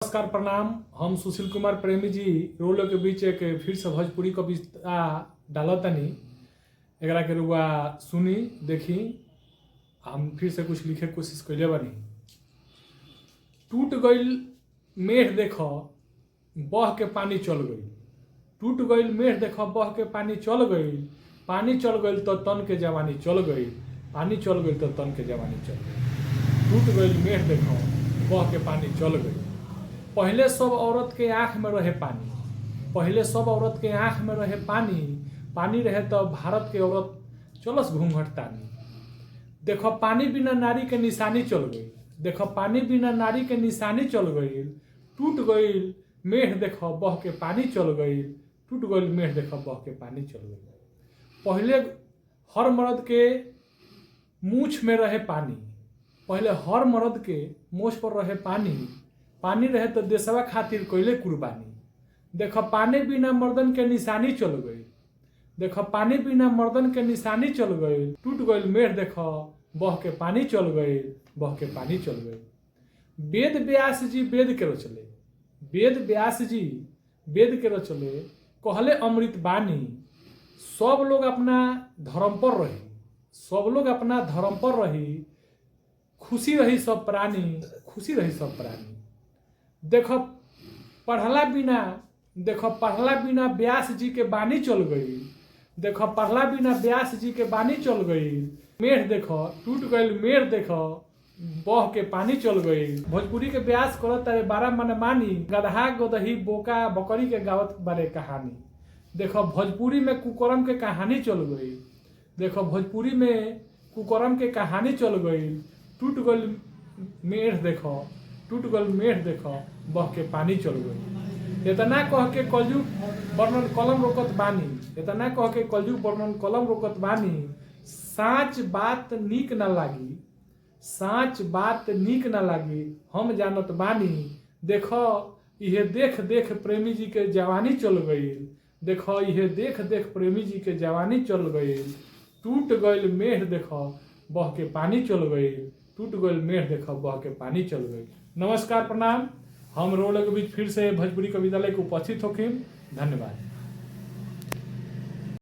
नमस्कार प्रणाम। हम सुशील कुमार प्रेमी जी रोलों के बीच एक फिर से भोजपुरी कविता डालतनी। एकरा के रुआ सुनी देखी। हम फिर से कुछ लिखे कोशिश कैले बानी। टूट गईल मेढ़ देखो बह के पानी चल गई। टूट गईल मेढ़ देखो बह के पानी चल गई। पानी चल गईल तो तन के जवानी चल गई। पानी चल गई तो तन के जवानी चल गई। टूट गईल मेढ़ देखो बह के पानी चल गई। पहले सब औरत के आंख में रहे पानी। पहले सब औरत के आंख में रहे पानी। पानी रहे तो भारत के औरत चलस घूंघट तानी। देखो पानी बिना नारी के निशानी चल गई। देखो पानी बिना नारी के निशानी चल गई। टूट गई मेढ़ देखो बह के पानी चल गई। टूट गई मेढ़ देखो बह के पानी चल गई। पहले हर मर्द के मूछ में रहे पानी। पहले हर मर्द के मूछ पर रहे पानी। पानी रहे तो देशवा खातिर कोयले कुर्बानी। देखो पानी बिना मर्दन के निशानी चल गई। देखो पानी बिना मर्दन के निशानी चल गई। टूट गई मेढ़ देखो बह के पानी चल गई। बह के पानी चल गई। वेद व्यास जी वेद के रचले। वेद व्यास जी वेद के रचले कहले अमृत बानी। सब लोग अपना धर्म पर रही। सब लोग अपना धर्म पर रही। खुशी रही सब प्राणी। खुशी रही सब प्राणी। देखो पढ़ला बिना व्यास जी के बानी चल गई। देखो पढ़ला बिना व्यास जी के बानी चल गई। मेढ़ देखो टूट गई मेढ़ देखो बह के पानी चल गई। भोजपुरी के व्यास करत तारे 12 मन मानी। गदहा गदही बोका बकरी के गावत बारे कहानी। देखो भोजपुरी में कुकरम के कहानी चल गई। देखो भोजपुरी में कुकरम के कहानी चल गई। टूट गई मेढ़ देखो टूट गल मेढ़ देखो बह के पानी चल गई। इतना कह के कलयुग वर्णन कलम रोकत बानी। इतना कह के कलयुग वर्णन कलम रोकत बानी। साच बात नीक न लागी। साच बात नीक न लागी हम जानत बानी। देखो इहे देख देख प्रेमी जी के जवानी चल गई। देखो इहे देख देख प्रेमी जी के जवानी चल गई। टूट गईल मेढ़ देखो बह के पानी चल गई। टूट गईल मेढ़ देखो बह के पानी चल गई। नमस्कार प्रणाम। हम रोलों के बीच फिर से भोजपुरी कविता लेकर उपस्थित होके। धन्यवाद।